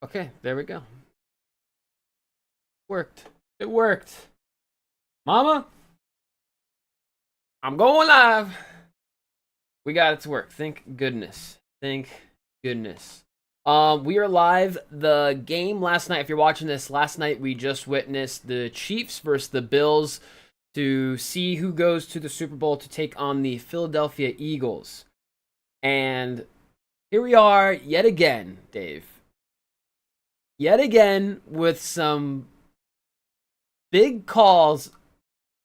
Okay, there we go. Worked. It worked. Mama, I'm going live. We got it to work. Thank goodness. Thank goodness. We are live. The game last night, if you're watching this, last night we just witnessed the Chiefs versus the Bills to see who goes to the Super Bowl to take on the Philadelphia Eagles. And here we are yet again, Dave. Yet again with some big calls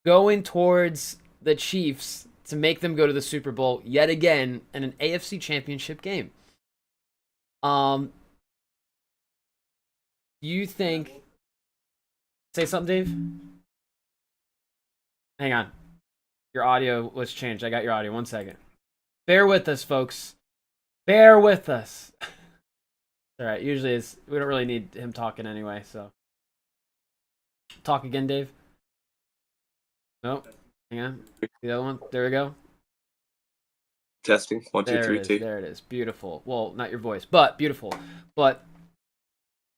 going towards the Chiefs to make them go to the Super Bowl yet again in an AFC Championship game. Do you think? Say something, Dave. Hang on. Your audio was changed. I got your audio. 1 second. Bear with us, folks. Bear with us. All right. Usually, we don't really need him talking anyway. So, talk again, Dave. Nope. Hang on. The other one. There we go. Testing. 1, 2, 3, 2. There it is. Beautiful. Well, not your voice, but beautiful. But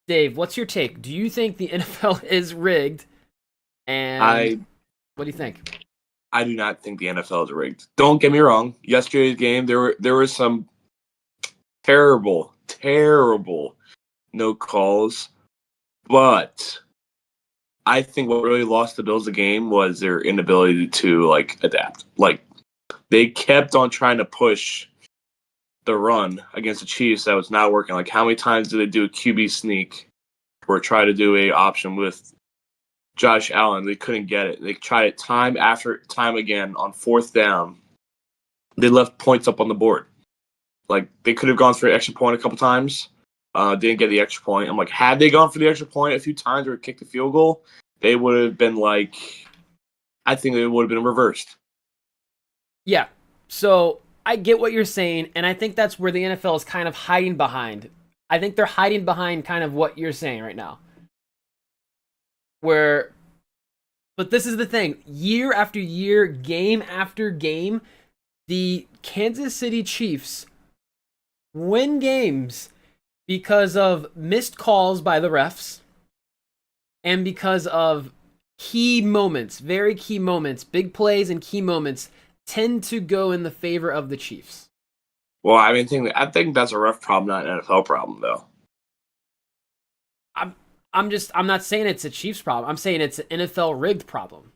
Dave, what's your take? Do you think the NFL is rigged? And what do you think? I do not think the NFL is rigged. Don't get me wrong. Yesterday's game, there were some terrible no calls, but I think what really lost the Bills the game was their inability to adapt. They kept on trying to push the run against the Chiefs that was not working. How many times did they do a QB sneak or try to do a option with Josh Allen? They couldn't get it. They tried it time after time again on fourth down. They left points up on the board. They could have gone for an extra point a couple times. Didn't get the extra point. I'm had they gone for the extra point a few times or kicked the field goal, they would have been I think it would have been reversed. Yeah. So I get what you're saying, and I think that's where the NFL is kind of hiding behind. I think they're hiding behind kind of what you're saying right now. But this is the thing. Year after year, game after game, the Kansas City Chiefs win games because of missed calls by the refs and because of key moments, very key moments, big plays and key moments tend to go in the favor of the Chiefs. Well, I think that's a ref problem, not an NFL problem, though. I'm not saying it's a Chiefs problem. I'm saying it's an NFL rigged problem.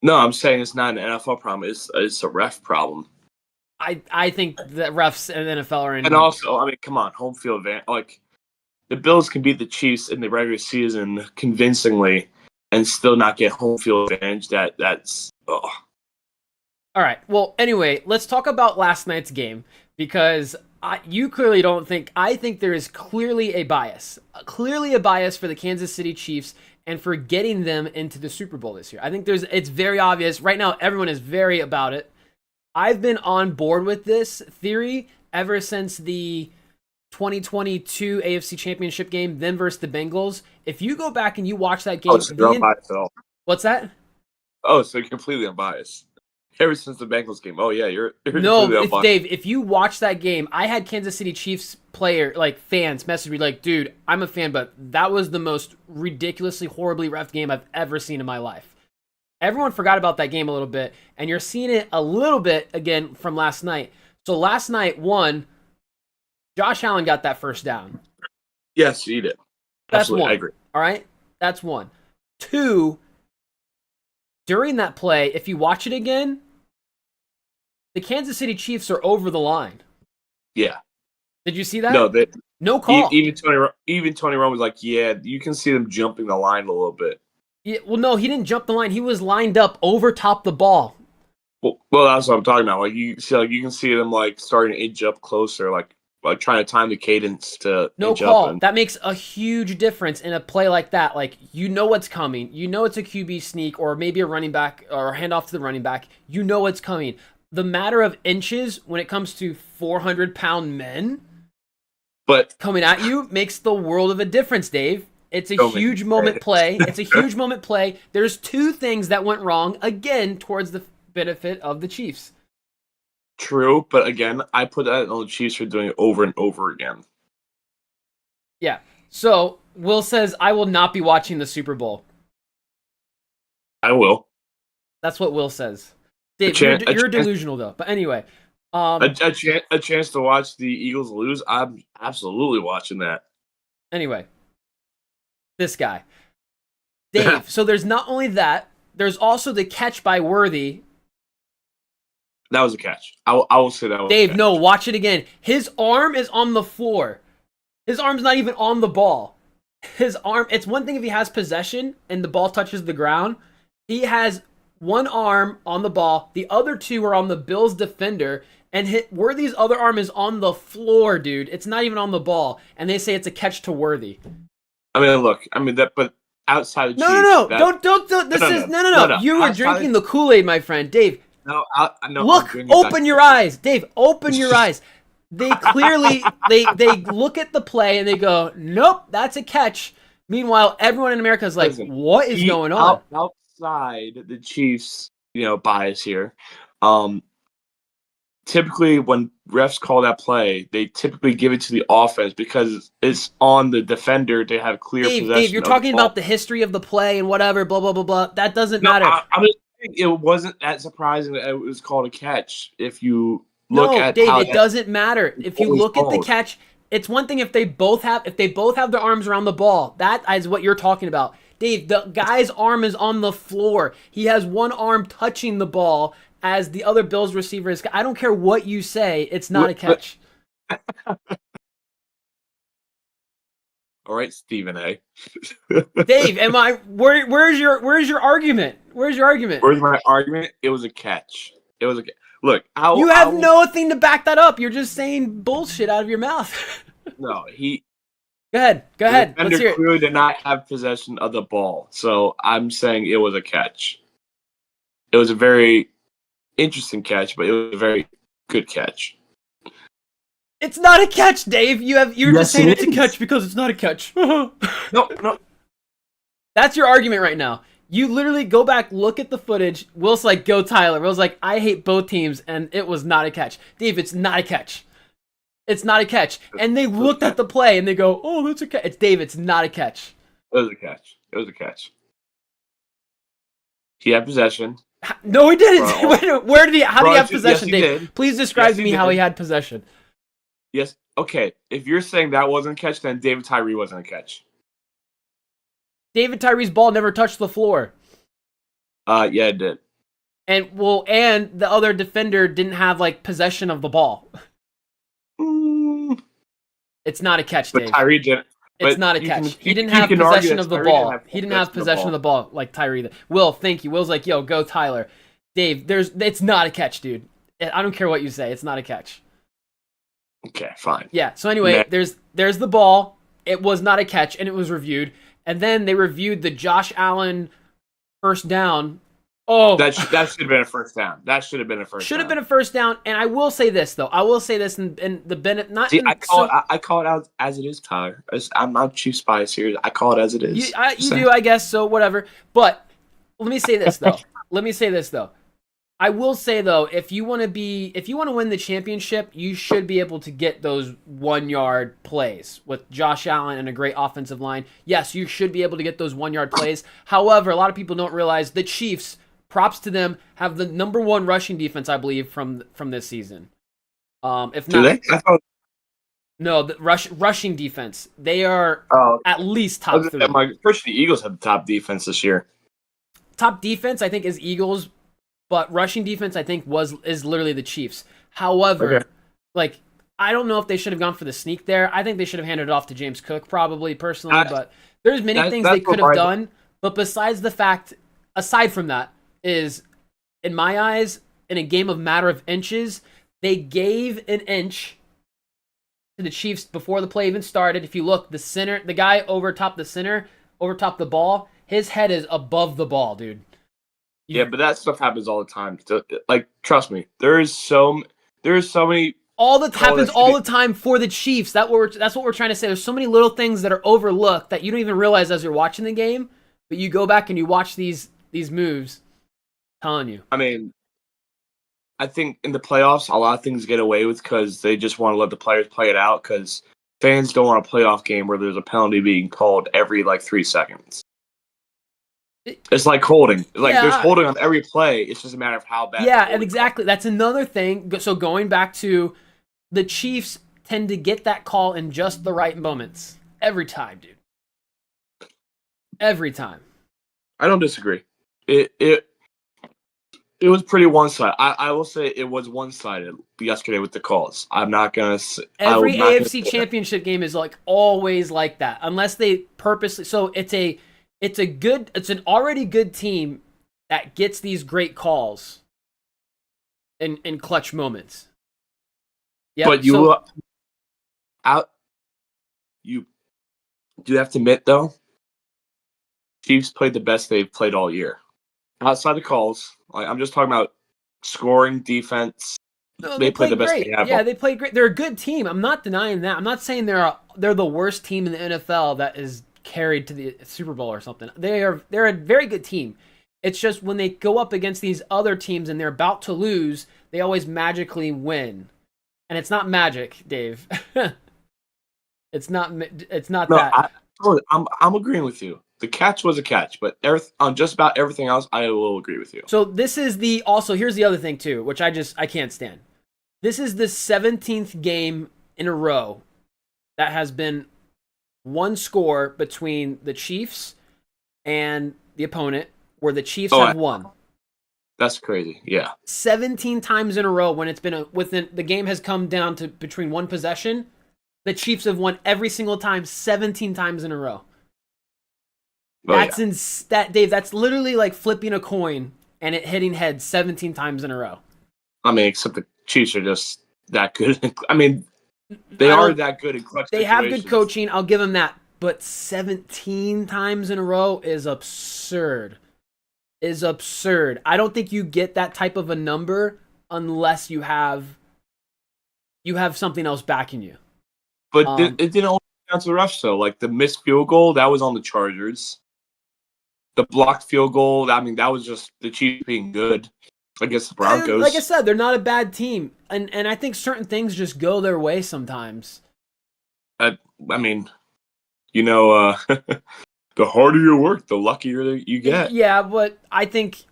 No, I'm saying it's not an NFL problem. It's a ref problem. I think that refs and the NFL are in. And also, come on, home field advantage. The Bills can beat the Chiefs in the regular season convincingly and still not get home field advantage. That's. Ugh. All right. Well, anyway, let's talk about last night's game because you clearly don't think. I think there is clearly a bias for the Kansas City Chiefs and for getting them into the Super Bowl this year. I think it's very obvious right now. Everyone is very about it. I've been on board with this theory ever since the 2022 AFC Championship game, them versus the Bengals. If you go back and you watch that game, So you're unbiased at all. What's that? Oh, so you're completely unbiased. Ever since the Bengals game. Oh, yeah, you're no, Dave, if you watch that game, I had Kansas City Chiefs fans message me dude, I'm a fan, but that was the most ridiculously, horribly ref game I've ever seen in my life. Everyone forgot about that game a little bit, and you're seeing it a little bit again from last night. So last night, one, Josh Allen got that first down. Yes, he did. That's Absolutely, one. I agree. All right? That's one. Two, during that play, if you watch it again, the Kansas City Chiefs are over the line. Yeah. Did you see that? No, no call. Even Tony Romo was yeah, you can see them jumping the line a little bit. Yeah, well, no, he didn't jump the line. He was lined up over top the ball. Well, that's what I'm talking about. You can see them starting to inch up closer, trying to time the cadence to no inch call. up. That makes a huge difference in a play like that. You know what's coming. You know it's a QB sneak or maybe a running back or a handoff to the running back. You know what's coming. The matter of inches when it comes to 400-pound men coming at you makes the world of a difference, Dave. It's a huge moment play. It's a huge moment play. There's two things that went wrong, again, towards the benefit of the Chiefs. True, but again, I put that on the Chiefs for doing it over and over again. Yeah. So Will says, "I will not be watching the Super Bowl." I will. That's what Will says. A Dave, chance, you're delusional though. But anyway, um, a chance to watch the Eagles lose. I'm absolutely watching that. anyway, this guy, Dave. So there's not only that, there's also the catch by Worthy. That was a catch. I will say that was a Dave, catch. no, watch it again. His arm is on the floor. His arm's not even on the ball. His arm, it's one thing if he has possession and the ball touches the ground. He has one arm on the ball, the other two are on the Bills defender, and Worthy's other arm is on the floor, dude. It's not even on the ball, and they say it's a catch to Worthy. I mean, look, but outside of No, Chiefs, no, no, that, don't. This is no. You were drinking the Kool-Aid, my friend, Dave. No, Look, open your eyes, Dave. Open your eyes. They clearly they look at the play and they go, "Nope, that's a catch." Meanwhile, everyone in America is like, Listen, "What is going on?" Outside the Chiefs, bias here. Typically, when refs call that play, they typically give it to the offense because it's on the defender to have clear possession. Dave, you're talking about the history of the play and whatever, blah blah blah blah. That doesn't matter. I'm just saying it wasn't that surprising that it was called a catch. If you look at Dave, how it doesn't matter. If you look at the catch, it's one thing if they both have their arms around the ball. That is what you're talking about. Dave, the guy's arm is on the floor. He has one arm touching the ball as the other Bills receiver is. I don't care what you say, it's not a catch. All right, Stephen A. Dave, where's your argument? Where's your argument? Where's my argument? It was a catch. It was a look. You have nothing to back that up. You're just saying bullshit out of your mouth. No, Go ahead. Let's hear it. Clearly did not have possession of the ball, so I'm saying it was a catch. It was a very interesting catch, but it was a very good catch. It's not a catch, Dave. You're just saying it's a catch because it's not a catch. No. That's your argument right now. You literally go back, look at the footage. Will's like, "Go Tyler." Will's like, "I hate both teams," and it was not a catch. Dave, it's not a catch. It's not a catch. And they looked at the play and they go, "Oh, that's a catch." It's Dave. It's not a catch. It was a catch. He had possession. No, he didn't. Where did he? How did he have possession, yes, Dave? Please describe to me how he had possession. Yes. Okay. If you're saying that wasn't a catch, then David Tyree wasn't a catch. David Tyree's ball never touched the floor. Yeah, it did. And the other defender didn't have possession of the ball. It's not a catch, Dave. But Tyree didn't. It's not a catch. He didn't have possession of the ball. He didn't have possession of the ball like Tyree. Will, thank you. Will's like, "Yo, go Tyler." Dave, it's not a catch, dude. I don't care what you say. It's not a catch. Okay, fine. Yeah. So anyway, there's the ball. It was not a catch, and it was reviewed. And then they reviewed the Josh Allen first down. Oh, that should have been a first down. That should have been a first. Should have been a first down. And I will say this though. I will say this in the Bennett. Not. See, I call it out as it is, Tyler. I'm not Chiefs bias here. I call it as it is. You do, I guess. So whatever. But let me say this though. I will say though, if you want to win the championship, you should be able to get those 1 yard plays with Josh Allen and a great offensive line. Yes, you should be able to get those 1 yard plays. However, a lot of people don't realize the Chiefs, props to them, have the number 1 rushing defense, I believe, from this season. If not, do they? No, the rushing defense. They are at least top 3. First, the Eagles had the top defense this year. Top defense, I think, is Eagles. But rushing defense, I think, is literally the Chiefs. However, I don't know if they should have gone for the sneak there. I think they should have handed it off to James Cook, probably, personally. But there's many things they could have done. But aside from that, is, in my eyes, in a game of matter of inches, they gave an inch to the Chiefs before the play even started. If you look, the guy over top the ball, his head is above the ball, dude. Yeah, but that stuff happens all the time. Trust me, there's so many. Happens all the time for the Chiefs. That's what we're trying to say. There's so many little things that are overlooked that you don't even realize as you're watching the game. But you go back and you watch these moves. I'm telling you. I mean, I think in the playoffs, a lot of things get away with because they just want to let the players play it out. Because fans don't want a playoff game where there's a penalty being called every like 3 seconds. It's like holding. Like there's Yeah, holding on every play. It's just a matter of how bad the yeah, and holding call. exactly. That's another thing. So going back to the Chiefs tend to get that call in just the right moments every time, dude. Every time. I don't disagree. It it was pretty one sided. I will say it was one sided yesterday with the calls. I'm not gonna. Every I'm not gonna AFC say that. championship game is like always like that, unless they purposely. So it's an already good team that gets these great calls in clutch moments. Yep. But you So out. You do have to admit though, Chiefs played the best they've played all year. Outside the calls, like I'm just talking about scoring, defense. no, they They played the played best they great. have. Yeah, they played great. They're a good team. I'm not denying that. I'm not saying they're the worst team in the NFL that is carried to the Super Bowl or something. They're a very good team. It's just when they go up against these other teams and they're about to lose, they always magically win. And it's not magic, Dave. It's not No, that. I'm agreeing with you. The catch was a catch, but on just about everything else, I will agree with you. So this is the also here's the other thing too, which I can't stand. This is the 17th game in a row that has been one score between the Chiefs and the opponent where the Chiefs Oh, have won. that's crazy. Yeah, 17 times in a row when it's been within the game has come down to between one possession. The Chiefs have won every single time 17 times in a row. oh yeah. That's in that Dave, that's literally like flipping a coin and it hitting heads 17 times in a row. I mean, except the Chiefs are just that good. I mean, they I are don't that good in clutch They have good situations. coaching, I'll give them that, but 17 times in a row is absurd. Is absurd. I don't think you get that type of a number unless you have something else backing you. But it Um, didn't only count to the rush though. Like the missed field goal, that was on the Chargers. The blocked field goal, I mean, that was just the Chiefs being good against the like I Broncos. said, they're not a bad team, and I think certain things just go their way sometimes. I, I mean, you know, the harder you work, the luckier you get. Yeah, but I think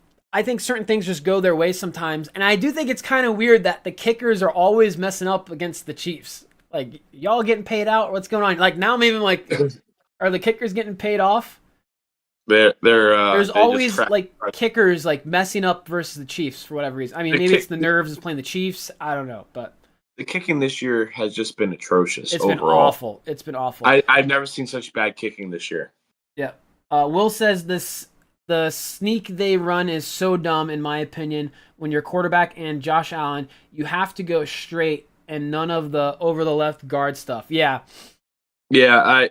certain things just go their way sometimes, and I do think it's kind of weird that the kickers are always messing up against the Chiefs. Like y'all getting paid out? What's going on? Like now I'm even like, are the kickers getting paid off? There's They just always trash. like kickers like messing up versus the Chiefs for whatever reason. I mean, The maybe it's kick, the nerves of playing the Chiefs. I don't know, but the kicking this year has just been atrocious it's been overall. awful. It's been awful. I've never seen such bad kicking this year. Yeah. Will says this the sneak they run is so dumb in my opinion. When your quarterback and Josh Allen, you have to go straight and none of the over the left guard stuff. Yeah, Yeah,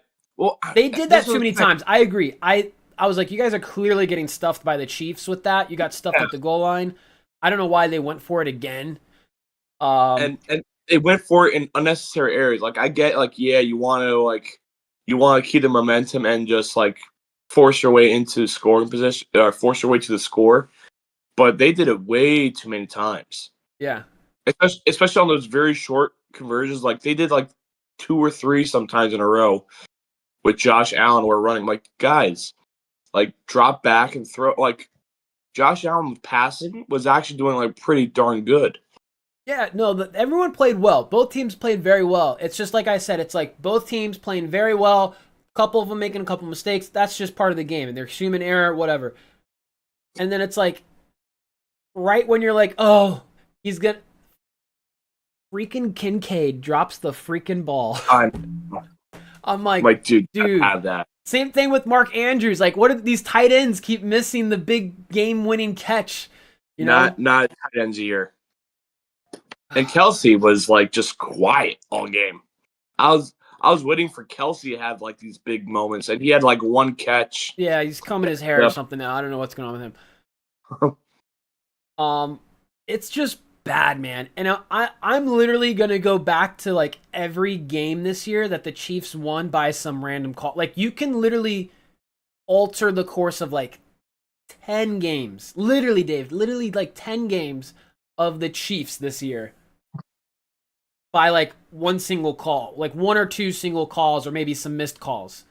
they did this that too was many times. I agree. I was like, you guys are clearly getting stuffed by the Chiefs with that. You got stuffed yeah, at the goal line. I don't know why they went for it again. Um, and they went for it in unnecessary areas. Like I get, like yeah, you want to keep the momentum and just like force your way into scoring position or force your way to the score. But they did it way too many times, yeah. especially on those very short conversions. Like they did like two or three sometimes in a row with Josh Allen. We're running like guys, like drop back and throw. Like Josh Allen passing was actually doing like pretty darn good. Yeah, no, everyone played well. Both teams played very well. It's just like I said, it's like both teams playing very well. A couple of them making a couple mistakes. That's just part of the game, and there's human error, whatever. And then it's like right when you're like, oh, he's gonna freaking Kincaid drops the freaking ball. I'm I'm like, like, dude, I dude. have that. Same thing with Mark Andrews. Like, what did these tight ends keep missing the big game-winning catch? You know? Not tight ends here. And Kelsey was like just quiet all game. I was waiting for Kelsey to have like these big moments, and he had like one catch. Yeah, he's combing his hair or Yep. something now. I don't know what's going on with him. It's just bad, man. And I'm literally gonna go back to like every game this year that the Chiefs won by some random call. Like you can literally alter the course of like 10 games. Literally, Dave, literally like 10 games of the Chiefs this year. by like one single call, like one or two single calls, or maybe some missed calls.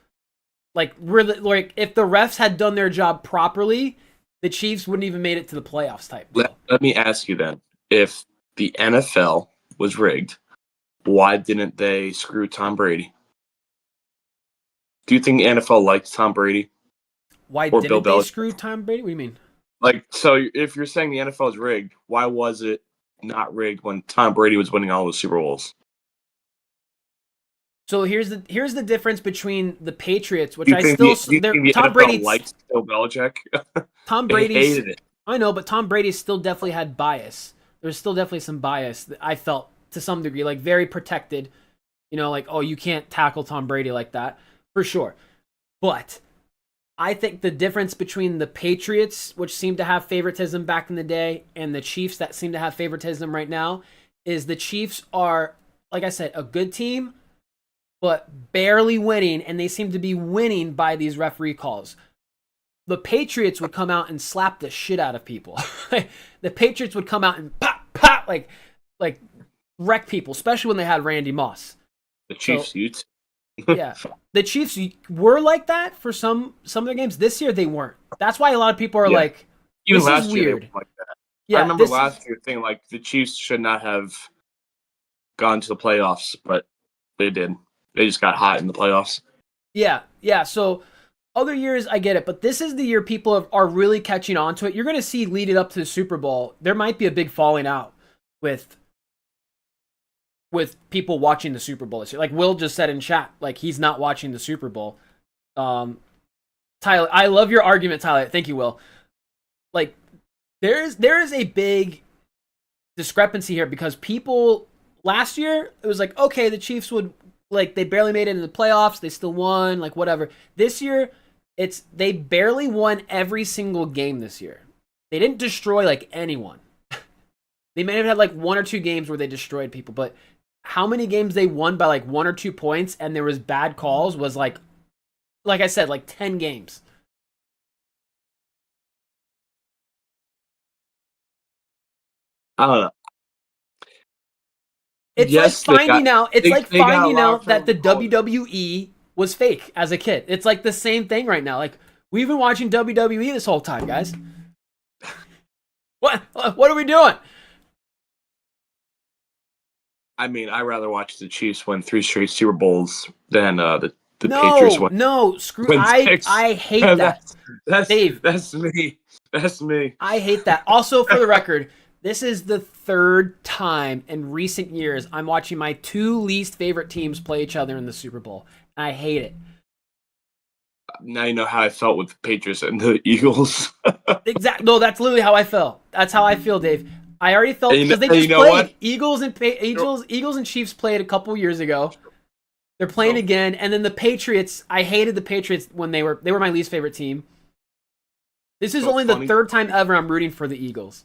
Like really, like if the refs had done their job properly, the Chiefs wouldn't even made it to the playoffs type deal. Let me ask you then, if the NFL was rigged, why didn't they screw Tom Brady? Do you think the NFL liked Tom Brady Why or Bill didn't they Belichick? screw Tom Brady? What do you mean? Like, so if you're saying the NFL is rigged, why was it not rigged when Tom Brady was winning all the Super Bowls? So here's the difference between the Patriots, which Do you I think still the Tom NFL Brady's liked Bill Belichick? Tom They Brady's hated it. I know, but Tom Brady still definitely had bias. There's still definitely some bias that I felt to some degree, like very protected. You know, like, oh, you can't tackle Tom Brady like that for sure. But I think the difference between the Patriots, which seemed to have favoritism back in the day, and the Chiefs that seem to have favoritism right now, is the Chiefs are, like I said, a good team, but barely winning, and they seem to be winning by these referee calls. The Patriots would come out and slap the shit out of people. The Patriots would come out and pop, pop, like wreck people, especially when they had Randy Moss. The So Chiefs, Utes. yeah, the Chiefs were like that for some of their games. This year they weren't. That's why a lot of people are Yeah. like, Even "This is last year they were weird." like that. I Yeah, remember last year thinking like the Chiefs should not have gone to the playoffs, but they did. They just got hot in the playoffs. yeah. So other years I get it, but this is the year people are really catching on to it. You're going to see lead it up to the Super Bowl. There might be a big falling out with people watching the Super Bowl this year. Like Will just said in chat, like he's not watching the Super Bowl. Um, Tyler, I love your argument, Tyler. Thank you, Will. Like there is a big discrepancy here because people last year it was like okay, the Chiefs would like they barely made it in the playoffs, they still won, like whatever. This year, it's they barely won every single game this year. They didn't destroy like anyone. They may have had like one or two games where they destroyed people, but how many games they won by like 1 or 2 points and there was bad calls was like I said, like 10 games. I don't know. It's like Yes, they finding got out. It's like they got a finding lot of out that the trouble calling it. WWE was fake as a kid. It's like the same thing right now. Like we've been watching WWE this whole time, guys. What are we doing? I mean, I'd rather watch the Chiefs win 3 straight Super Bowls than the Patriots No, win no, screw. win I six. I hate that, that's that's Dave. that's me. That's me. I hate that. Also, for the record, this is the third time in recent years I'm watching my two least favorite teams play each other in the Super Bowl. I hate it. Now you know how I felt with the Patriots and the Eagles. Exactly. No, that's literally how I felt. That's how I feel, Dave. I already felt because they And you just know played what? Eagles and Chiefs played a couple years ago. They're playing So, again, and then the Patriots. I hated the Patriots when they were my least favorite team. This is so only the funny. third time ever I'm rooting for the Eagles.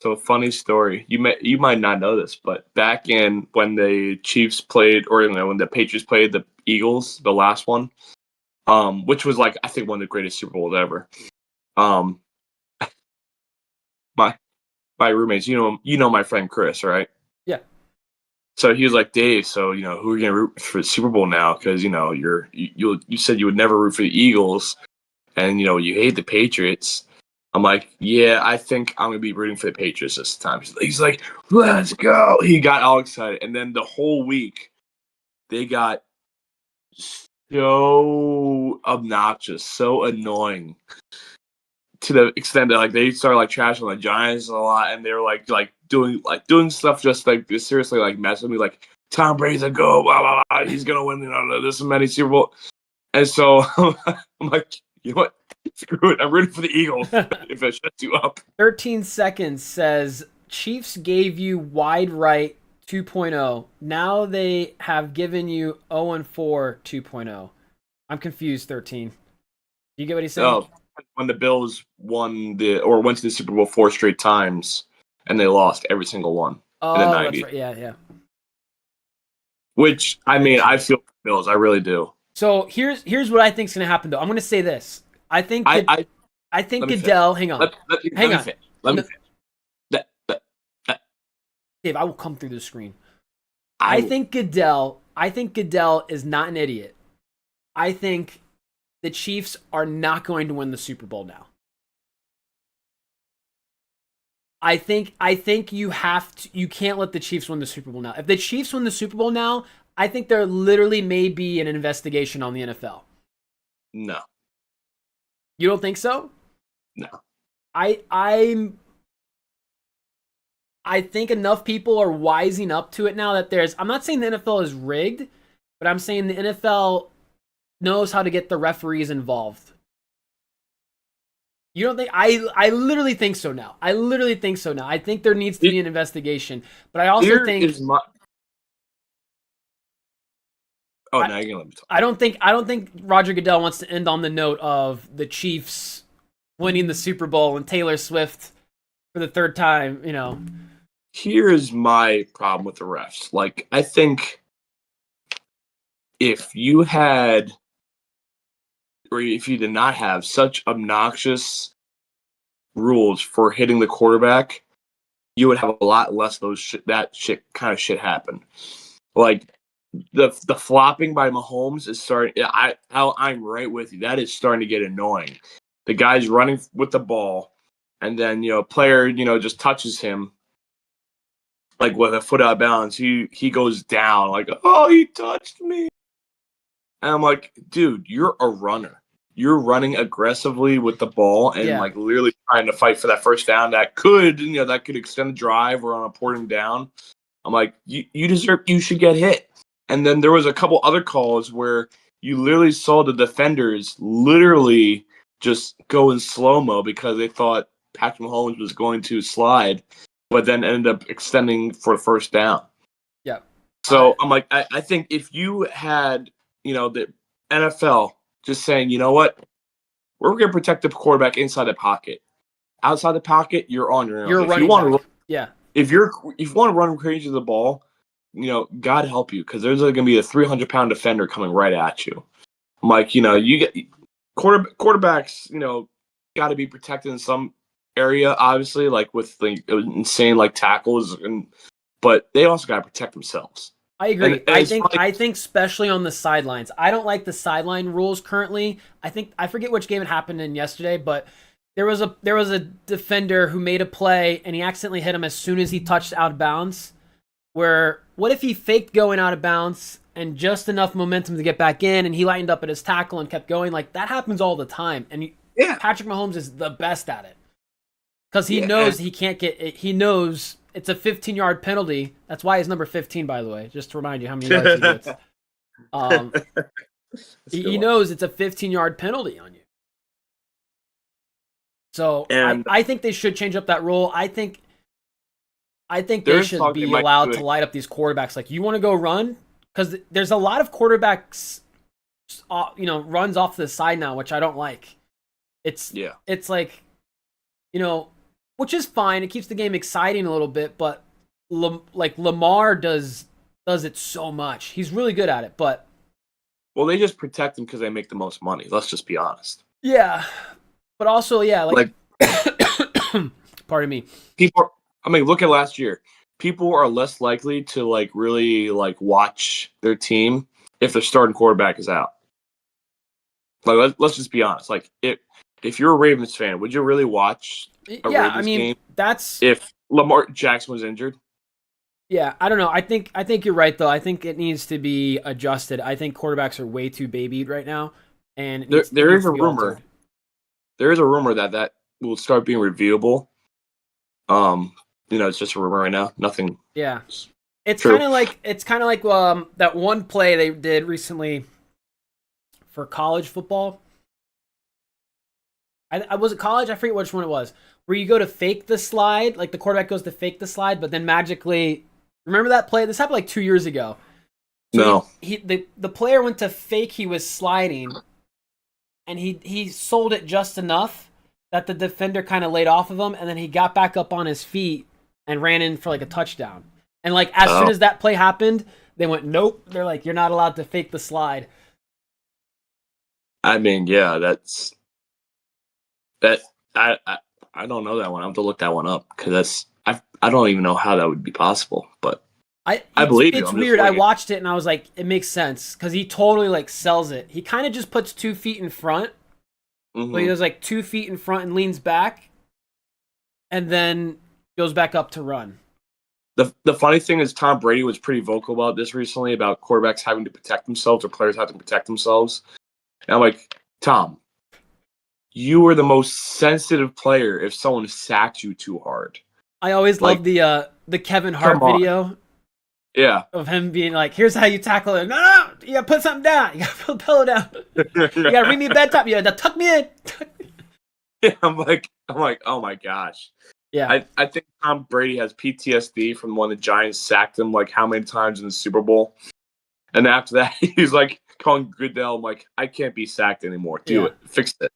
So funny story. You might not know this, but back in when the Chiefs played, or when the Patriots played the Eagles, the last one, which was like I think one of the greatest Super Bowls ever. Um, my my roommates, you know my friend Chris, right? Yeah. So he was like, Dave, so who are you gonna root for the Super Bowl now? Because you said you would never root for the Eagles, and you hate the Patriots. I'm like, yeah, I think I'm gonna be rooting for the Patriots this time. He's like, let's go. He got all excited, and then the whole week they got so obnoxious, so annoying, to the extent that like they started like trashing the Giants a lot, and they were doing stuff just like seriously like messing with me, like Tom Brady's a go, blah, blah, blah, he's gonna win this many Super Bowl, and so I'm like, you know what, screw it, I'm rooting for the Eagles if it shuts you up. 13 seconds says Chiefs gave you wide right 2.0. Now they have given you 0 and 4 2.0. I'm confused. 13. Do you get what he's saying? Oh, when the Bills went to the Super Bowl 4 straight times, and they lost every single one in the Oh, that's '90s. right. Yeah. Which I mean, I Interesting. feel for the Bills, I really do. So here's what I think is going to happen though. I'm going to say this. I think I, that I I think Let me finish. Goodell. Hang on. Let Hang me on. finish. Let me No, finish. That- that- that- Dave, I will come through the screen. I think Goodell is not an idiot. I think the Chiefs are not going to win the Super Bowl now. I think you can't let the Chiefs win the Super Bowl now. If the Chiefs win the Super Bowl now, I think there literally may be an investigation on the NFL. No. You don't think so? No. I think enough people are wising up to it now that I'm not saying the NFL is rigged, but I'm saying the NFL knows how to get the referees involved. You don't think I literally think so now. I think there needs to be an investigation, but I also think now you're gonna let me talk. I don't think Roger Goodell wants to end on the note of the Chiefs winning the Super Bowl and Taylor Swift for the third time, Here's my problem with the refs. Like, I think if you did not have such obnoxious rules for hitting the quarterback, you would have a lot less of that kind of shit happen. Like the flopping by Mahomes is starting. I'm right with you. That is starting to get annoying. The guy's running with the ball, and then player just touches him. Like with a foot out of bounds, he goes down. Like, oh, he touched me. And I'm like, dude, you're a runner. You're running aggressively with the ball and like literally trying to fight for that first down. That could extend the drive or on a porting down. I'm like, you should get hit. And then there was a couple other calls where you literally saw the defenders literally just go in slow-mo because they thought Patrick Mahomes was going to slide, but then ended up extending for the first down. Yeah. So I'm like, I think if you had, the NFL just saying, you know what, we're going to protect the quarterback inside the pocket. Outside the pocket, you're on your own. You're running back. Yeah. If you want to run crazy to the ball, God help you, because there's going to be a 300-pound defender coming right at you. I'm like, you get quarterbacks, got to be protected in some area, obviously, like with the insane like tackles, but they also got to protect themselves. I agree. I think especially on the sidelines. I don't like the sideline rules currently. I forget which game it happened in yesterday, but there was a defender who made a play and he accidentally hit him as soon as he touched out of bounds. Where what if he faked going out of bounds and just enough momentum to get back in, and he lightened up at his tackle and kept going? Like, that happens all the time, and Patrick Mahomes is the best at it because he knows he can't get it. He knows it's a 15-yard penalty. That's why he's number 15, by the way, just to remind you how many yards he gets. He knows it's a 15-yard penalty on you. So I think they should change up that rule. I think they should be allowed to light up these quarterbacks. Like, you want to go run? Because there's a lot of quarterbacks, runs off to the side now, which I don't like. It's like, which is fine. It keeps the game exciting a little bit, but Lamar does it so much. He's really good at it, but they just protect him because they make the most money. Let's just be honest. Yeah, but also pardon me. Look at last year. People are less likely to really watch their team if their starting quarterback is out. Like, let's just be honest. Like, if you're a Ravens fan, would you really watch a Ravens game? That's if Lamar Jackson was injured. Yeah, I don't know. I think you're right though. I think it needs to be adjusted. I think quarterbacks are way too babied right now, and there is a rumor. Altered. There is a rumor that will start being reviewable. It's just a rumor right now. Nothing. Yeah, it's kind of like that one play they did recently for college football. I was it college? I forget which one it was. Where you go to fake the slide, like the quarterback goes to fake the slide, but then magically, remember that play? This happened like 2 years ago. So no, the player went to fake he was sliding, and he sold it just enough that the defender kind of laid off of him, and then he got back up on his feet and ran in for like a touchdown. And as soon as that play happened, they went, nope. They're like, you're not allowed to fake the slide. I mean, yeah, that I don't know that one. I have to look that one up because I don't even know how that would be possible. But I believe you. It's I'm just weird. I waiting. watched it and I was like, it makes sense because he totally like sells it. He kind of just puts 2 feet in front, so he Hmm. does like 2 feet in front and leans back, and then goes back up to run. The funny thing is, Tom Brady was pretty vocal about this recently about quarterbacks having to protect themselves or players having to protect themselves. And I'm like, Tom, you were the most sensitive player if someone sacked you too hard. I always Like, love the Kevin come Hart on. video Yeah. of him being like, "Here's how you tackle it. No, no, you gotta put something down. You gotta put the pillow down. You gotta read me a bedtime. You gotta tuck me in." Yeah, I'm like, oh my gosh. Yeah, I think Tom Brady has PTSD from when the Giants sacked him like how many times in the Super Bowl. And after that, he's like calling Goodell, I'm like, I can't be sacked anymore. Do yeah. it. Fix it.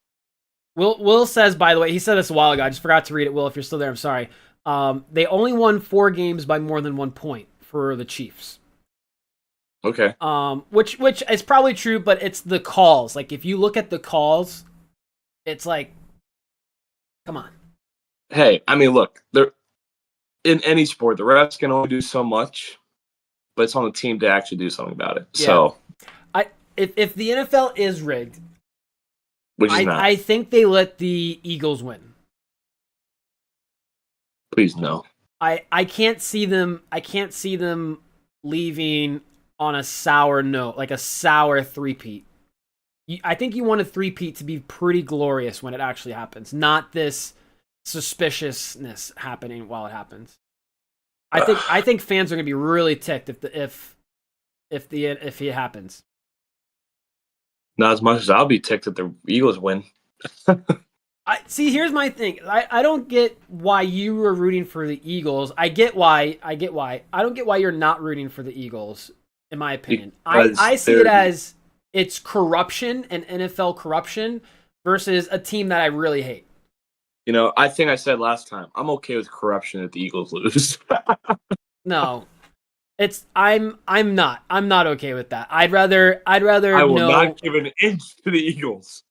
Will says, by the way, he said this a while ago. I just forgot to read it. Will, if you're still there, I'm sorry. They only won 4 games by more than 1 point for the Chiefs. Okay. Which is probably true, but it's the calls. Like if you look at the calls, it's like, come on. Hey, I mean, look, there in any sport, the refs can only do so much, but it's on the team to actually do something about it. Yeah, So, if the NFL is rigged, which is not. I think they let the Eagles win. Please no. I can't see them. I can't see them leaving on a sour note, like a sour three-peat. I think you want a three-peat to be pretty glorious when it actually happens, not this suspiciousness happening while it happens. I think fans are gonna be really ticked if it happens. Not as much as I'll be ticked that the Eagles win. I see. Here's my thing. I don't get why you were rooting for the Eagles. I get why. I don't get why you're not rooting for the Eagles. In my opinion, I Because see it as it's corruption and NFL corruption versus a team that I really hate. I think I said last time, I'm okay with corruption if the Eagles lose. No, I'm not okay with that. I'd I rather will know not give an inch to the Eagles.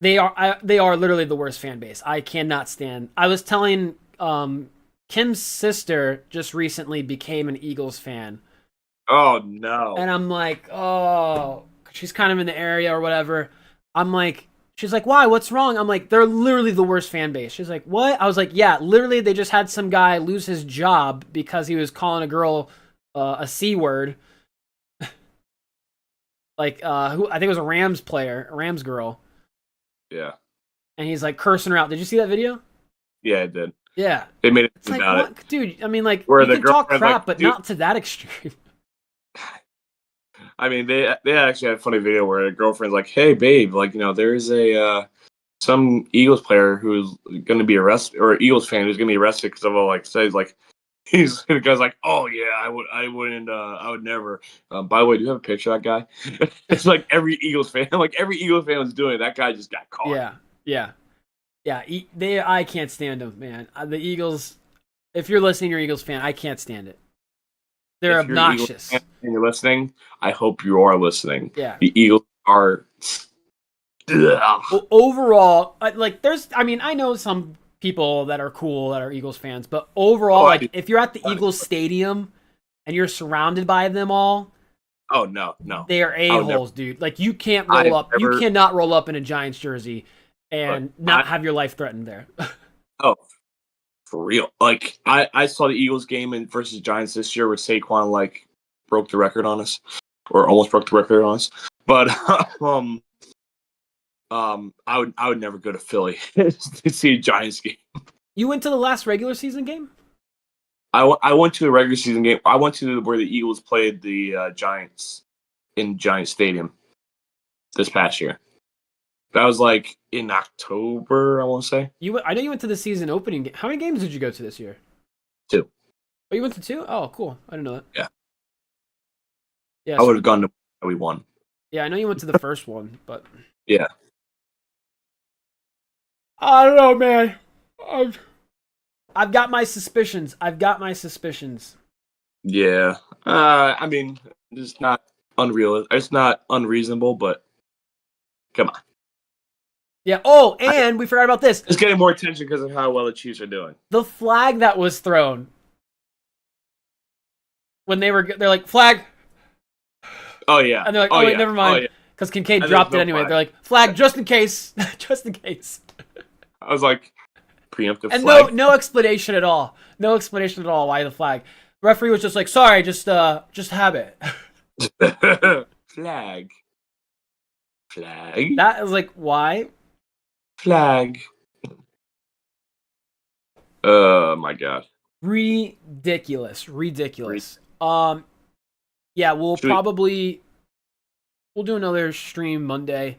they are literally the worst fan base. I cannot stand. I was telling Kim's sister just recently became an Eagles fan. Oh no. And I'm like, oh, she's kind of in the area or whatever. I'm like, she's like, why? What's wrong? I'm like, they're literally the worst fan base. She's like, what? I was like, yeah, literally, they just had some guy lose his job because he was calling a girl a C word. Like, who I think it was a Rams player, a Rams girl. Yeah. And he's like cursing her out. Did you see that video? Yeah, it did. Yeah. They made it It's like, about it. what? Dude, I mean, like, Where you the can talk girlfriend, crap, like, but dude, not to that extreme. I mean, they actually had a funny video where a girlfriend's like, "Hey, babe, like, there's a some Eagles player who's going to be arrested, or Eagles fan who's going to be arrested because of all like says like the guy's like, oh yeah, I wouldn't, I would never. By the way, do you have a picture of that guy? It's like every Eagles fan, was doing it. That guy just got caught. Yeah. Yeah. Yeah. I can't stand them, man. The Eagles, if you're listening, you're an Eagles fan, I can't stand it. They're If you're an Eagles obnoxious. fan and you're listening, I hope you are listening. Yeah. The Eagles are. Ugh. Overall, I mean, I know some people that are cool that are Eagles fans, but Oh, overall, I like, do. if you're at the Eagles stadium and you're surrounded by them all, Oh no, no. they are I would never. a-holes, dude. Like, you can't roll I've up. You never. cannot roll up in a Giants jersey Look, and not have your life threatened there. oh, for real. Like I saw the Eagles game in versus Giants this year where Saquon like broke the record on us, or almost broke the record on us. But I would never go to Philly to see a Giants game. You went to the last regular season game? I went to a regular season game. I went to where the Eagles played the Giants in Giant Stadium this past year. That was like in October, I want to say. I know you went to the season opening game. How many games did you go to this year? 2. Oh, you went to 2? Oh, cool. I didn't know that. Yeah. Yeah, I would have gone to we won. yeah, I know you went to the first one, but Yeah. I don't know, man. I've got my suspicions. Yeah. I mean, it's not unreal. It's not unreasonable, but come on. Yeah. Oh, and we forgot about this. It's getting more attention because of how well the Chiefs are doing. The flag that was thrown. when they're like, flag. Oh yeah. And they're like, Oh oh, wait, yeah. never Oh mind. yeah. Because Kincaid And there's dropped it no anyway. flag. They're like, flag, just in case. Just in case. I was like, preemptive And flag. no explanation at all. No explanation at all why the flag. Referee was just like, sorry, just have it. Flag. Flag. That is like, why? Flag. Oh my god. Ridiculous. Re- Ridiculous. Yeah, we'll do another stream Monday.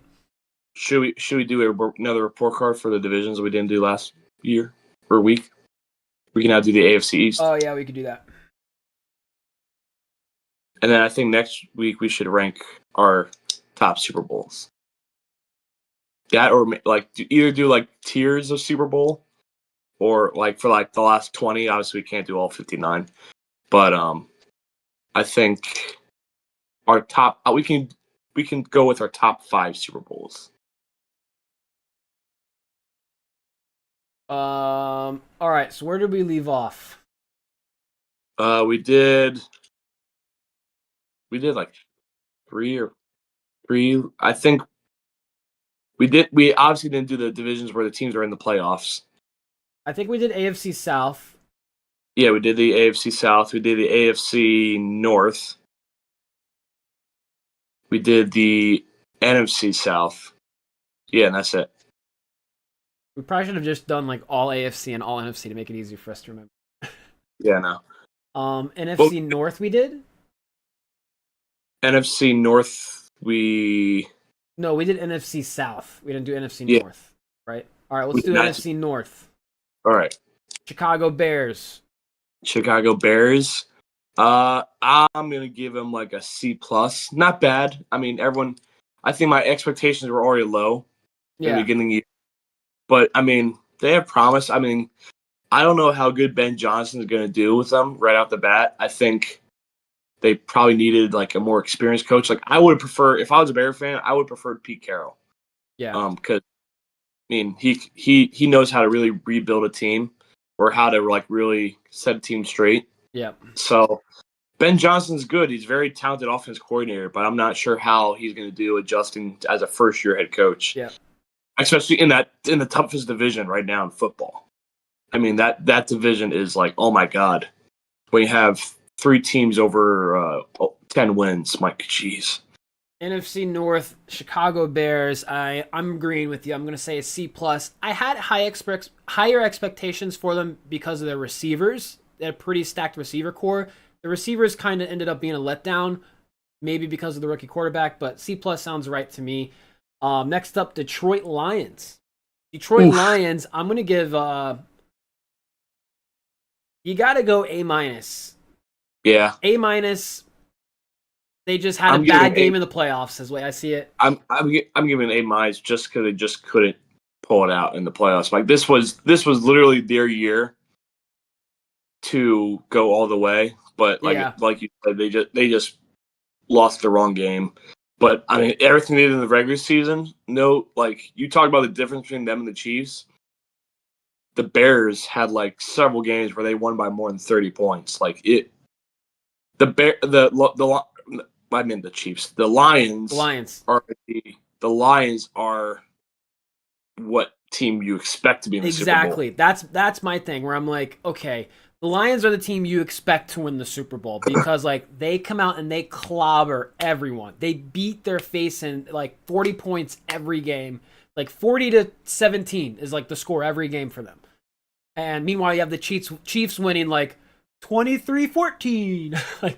Should we do another report card for the divisions we didn't do last year or week? We can now do the AFC East. Oh yeah, we could do that. And then I think next week we should rank our top Super Bowls. That or like either do like tiers of Super Bowl or like for like the last 20. Obviously we can't do all 59. But I think our top we can go with our top 5 Super Bowls. All right. So where did we leave off? We did like 3. I think we obviously didn't do the divisions where the teams are in the playoffs. I think we did AFC South. Yeah, we did the AFC South. We did the AFC North. We did the NFC South. Yeah, and that's it. We probably should have just done like all AFC and all NFC to make it easier for us to remember. Yeah, no. NFC North we did? NFC North, No, we did NFC South. We didn't do NFC North, right? All right, let's do NFC North. All right. Chicago Bears. Chicago Bears. I'm gonna give them like a C+. Not bad. I mean, I think my expectations were already low in the beginning of the year. But I mean, they have promise. I mean, I don't know how good Ben Johnson is gonna do with them right off the bat. I think they probably needed like a more experienced coach. Like I would prefer, if I was a Bear fan, I would prefer Pete Carroll. Yeah. Because I mean, he knows how to really rebuild a team or how to like really set a team straight. Yeah. So Ben Johnson's good. He's a very talented offense coordinator, but I'm not sure how he's going to do adjusting as a first year head coach. Yeah. Especially in the toughest division right now in football. I mean that division is like, oh my god, when you have 3 teams over 10 wins, my jeez. NFC North, Chicago Bears. I'm agreeing with you. I'm going to say a C+. I had higher expectations for them because of their receivers. They had a pretty stacked receiver core. The receivers kind of ended up being a letdown, maybe because of the rookie quarterback, but C+ sounds right to me. Next up, Detroit Lions. Lions, I'm going to give... you got to go A-. Yeah. A-. They just had a bad game in the playoffs, is the way I see it. I'm giving an A- just because they just couldn't pull it out in the playoffs. Like this was literally their year to go all the way, but like you said, they just lost the wrong game. But I mean, everything they did in the regular season. No, like you talk about the difference between them and the Chiefs. The Bears had like several games where they won by more than 30 points. Like it, I mean the Chiefs. The Lions are what team you expect to be in the Super Bowl. Exactly. That's my thing where I'm like, okay, the Lions are the team you expect to win the Super Bowl because like they come out and they clobber everyone. They beat their face in like 40 points every game. Like 40-17 is like the score every game for them. And meanwhile you have the Chiefs winning like 23-14.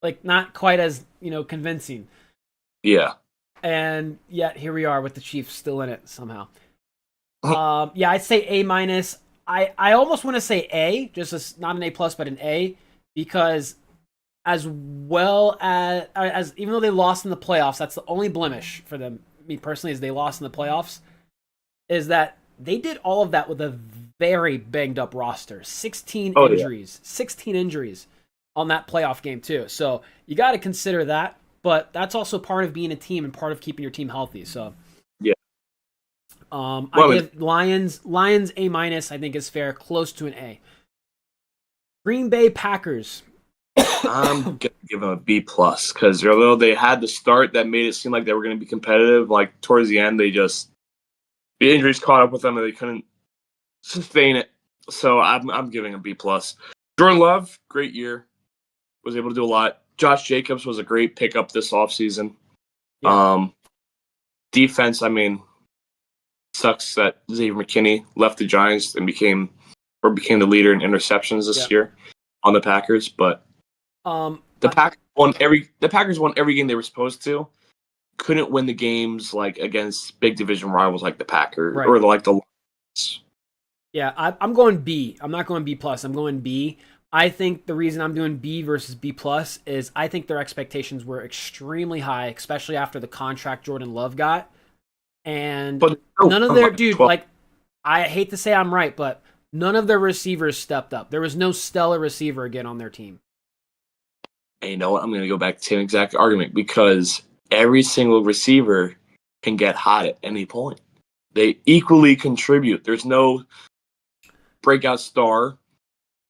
Like not quite as, convincing. Yeah. And yet here we are with the Chiefs still in it somehow. Yeah, I'd say A-. I almost want to say A, just as not an A+, but an A, because as well as even though they lost in the playoffs, that's the only blemish for them. Me personally, is they lost in the playoffs, is that they did all of that with a very banged up roster. 16 injuries on that playoff game too. So you got to consider that, but that's also part of being a team and part of keeping your team healthy. So yeah. I give Lions A-. I think is fair, close to an A. Green Bay Packers. I'm gonna give them a B plus because although they had the start that made it seem like they were going to be competitive, like towards the end, the injuries caught up with them and they couldn't sustain it. So I'm giving a B plus. Jordan Love, great year, was able to do a lot. Josh Jacobs was a great pickup this offseason. Yeah. Defense, I mean, sucks that Xavier McKinney left the Giants and became the leader in interceptions this Yeah. year on the Packers, but the Packers won every game they were supposed to. Couldn't win the games like against big division rivals like the Packers Right. or like the Lions. Yeah, I'm going B. I'm not going B plus. I'm going B. I think the reason I'm doing B versus B plus is I think their expectations were extremely high, especially after the contract Jordan Love got. And But none of their like dude, 12. like I hate to say I'm right, but none of their receivers stepped up. There was no stellar receiver again on their team. And you know what? I'm going to go back to the same exact argument because every single receiver can get hot at any point. They equally contribute. There's no breakout star,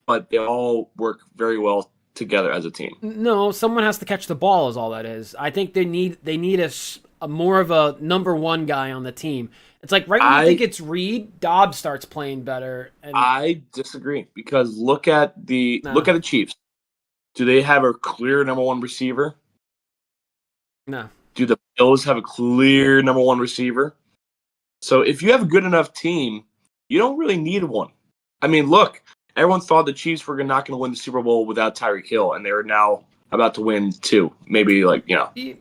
but they all work very well together as a team. No, someone has to catch the ball is all that is. I think they need a more of a number one guy on the team. It's like right when you think I it's Reed, Dobbs starts playing better, and I disagree because look no, at the Chiefs. Do they have a clear number one receiver? no. Do the Bills have a clear number one receiver? So if you have a good enough team, you don't really need one. I mean, look, everyone thought the Chiefs were not going to win the Super Bowl without Tyreek Hill, and they are now about to win two. Maybe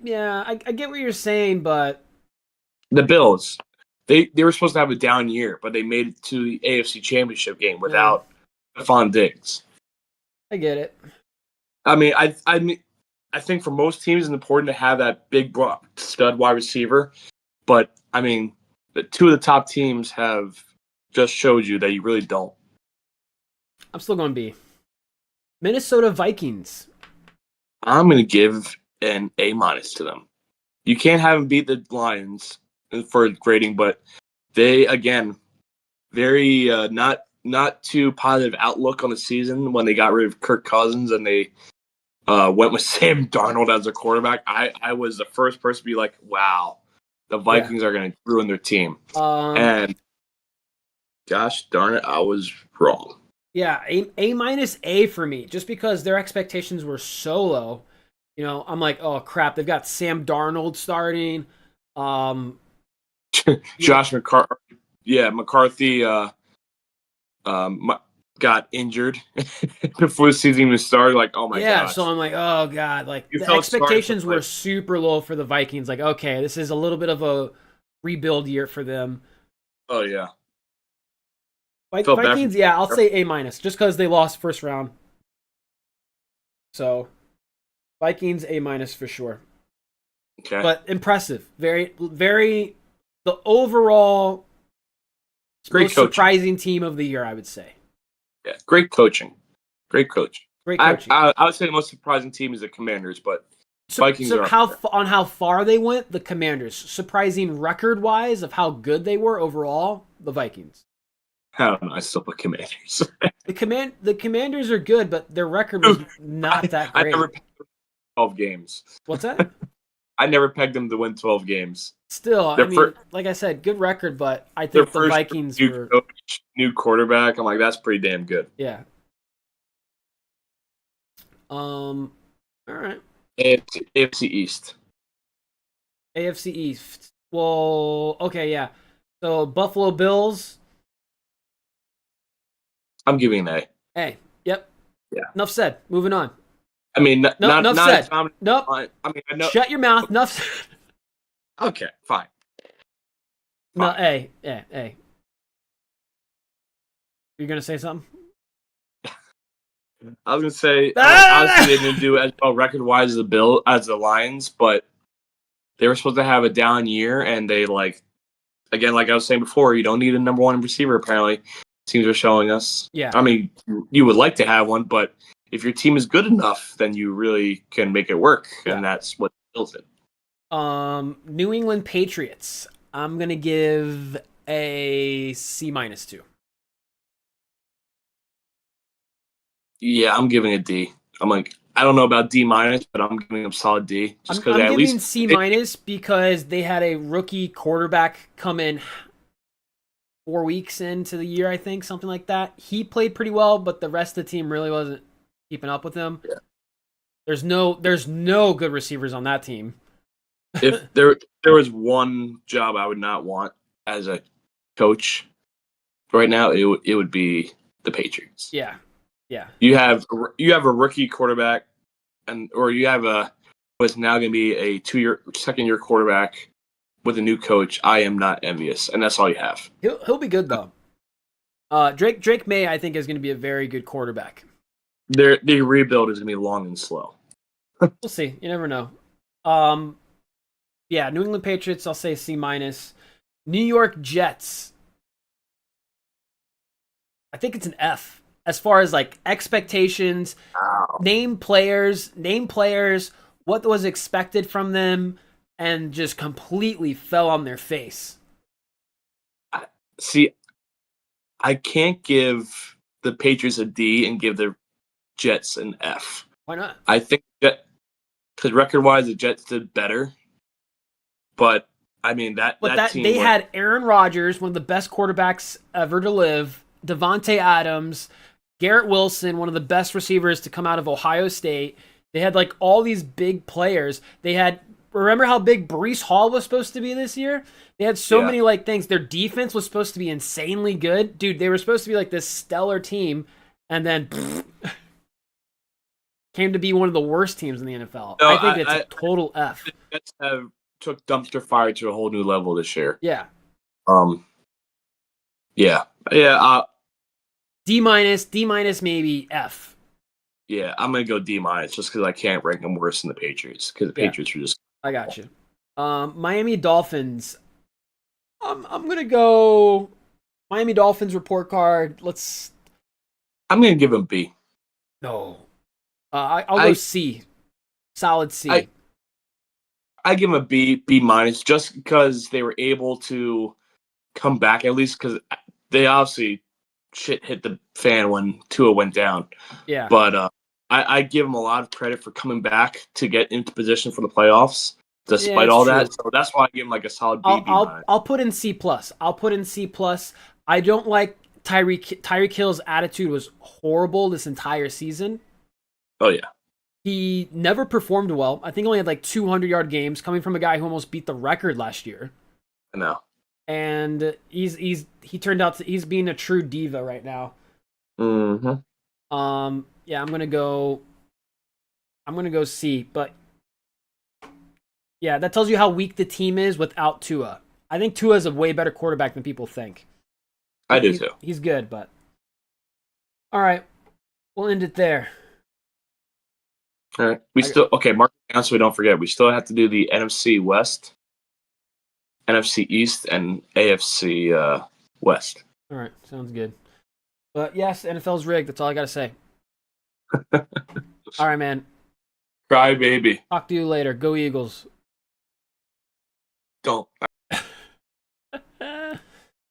Yeah, I get what you're saying, but the Bills. They were supposed to have a down year, but they made it to the AFC Championship game yeah, without Stephon Diggs. I get it. I mean, I think for most teams it's important to have that big stud wide receiver, but I mean, the two of the top teams have just showed you that you really don't. I'm still going B. Minnesota Vikings. I'm going to give an A minus to them. You can't have them beat the Lions for grading, but they again very not too positive outlook on the season when they got rid of Kirk Cousins and they went with Sam Darnold as a quarterback. I was the first person to be like, wow, the Yeah. Vikings are going to ruin their team. Um. And gosh darn it, I was wrong. Yeah. A minus A for me, just because their expectations were so low. You know, I'm like, oh crap, they've got Sam Darnold starting. Um. Yeah. Josh McCarthy, McCarthy got injured before the season even started. Like, oh my Yeah, so gosh, I'm like, oh god, like you the felt sorry for expectations were like, super low for the Vikings. Like, okay, this is a little bit of a rebuild year for them. oh yeah, felt bad Vikings, yeah, I'll for. say A minus, just because they lost first round. So Vikings A minus for sure, Okay, but impressive, very, very. The overall great most coaching. surprising team of the year, I would say. Yeah, great coaching. Great coach. Great coaching. I would say the most surprising team is the Commanders, but Vikings So are up how there. on how far they went, the Commanders. Surprising record wise of how good they were overall, the Vikings. I don't know. I still put Commanders. The Commanders are good, but their record was not that I never great. pegged 12 games. What's that? I never pegged them to win 12 games. Still, I Their mean, first, like I said, good record, but I their think the first Vikings new were coach, new quarterback. I'm like, that's pretty damn good. yeah. All right. AFC East. AFC East. Well, okay, yeah. So Buffalo Bills. I'm giving an A. Hey, yep. Yeah. Enough said. Moving on. I mean, not No, enough not a said. time. Nope. I mean, I know. Shut your mouth. Enough said. Okay, fine. No, Fine. hey. You're gonna say something? I was gonna say, Ah! obviously they didn't do as well record wise as the Lions, but they were supposed to have a down year, and they like again, like I was saying before, you don't need a number one receiver. Apparently, teams are showing us. Yeah. I mean, you would like to have one, but if your team is good enough, then you really can make it work, Yeah. and that's what builds it. New England Patriots. I'm gonna give a C minus 2. Yeah, I'm giving a D. I'm like, I don't know about D minus, but I'm giving them solid D just because I'm at giving least C minus because they had a rookie quarterback come in 4 weeks into the year, I think, something like that. He played pretty well, but the rest of the team really wasn't keeping up with him. yeah. There's no good receivers on that team. If there was one job I would not want as a coach right now, it would be the Patriots. Yeah, yeah, You have a rookie quarterback, or you have what's now going to be a second year quarterback with a new coach. I am not envious, and that's all you have. he'll be good though. Drake May, I think, is going to be a very good quarterback. The rebuild is going to be long and slow. We'll see. You never know. Yeah, New England Patriots, I'll say C minus. New York Jets, I think it's an F as far as like expectations, Wow. name players, what was expected from them, and just completely fell on their face. See, I can't give the Patriots a D and give the Jets an F. Why not? I think that because record-wise, the Jets did better, but I mean But that that team they was had Aaron Rodgers, one of the best quarterbacks ever to live, Devontae Adams, Garrett Wilson, one of the best receivers to come out of Ohio State. They had like all these big players. They had remember how big Brees Hall was supposed to be this year? They had so yeah. many like things. Their defense was supposed to be insanely good. Dude, they were supposed to be like this stellar team and then came to be one of the worst teams in the NFL. No, I think it's a total F. the Jets have took dumpster fire to a whole new level this year. Yeah. Um, yeah, yeah, D minus maybe F. yeah. I'm gonna go D minus just because I can't rank them worse than the Patriots because the Yeah. Patriots are just. I got you. Miami Dolphins. I'm gonna go Miami Dolphins report card. I'm gonna give them B. No. I'll go C. Solid C. I give them a B minus just because they were able to come back at least because they obviously shit hit the fan when Tua went down. Yeah. But I give them a lot of credit for coming back to get into position for the playoffs despite all true. that. So that's why I give them like a solid B. I'll put in C plus. I don't like Tyreek Hill's attitude was horrible this entire season. Oh yeah. He never performed well. I think only had like 200-yard games coming from a guy who almost beat the record last year. I know. And he turned out he's being a true diva right now. Mm-hmm. Yeah, I'm gonna go C, but yeah, that tells you how weak the team is without Tua. I think Tua is a way better quarterback than people think. I do too. He's good, but all right, we'll end it there. All right. Mark down so we don't forget. We still have to do the NFC West, NFC East, and AFC West. All right, sounds good. But yes, NFL's rigged. That's all I gotta say. All right, man. Cry baby. Talk to you later. Go Eagles. Don't.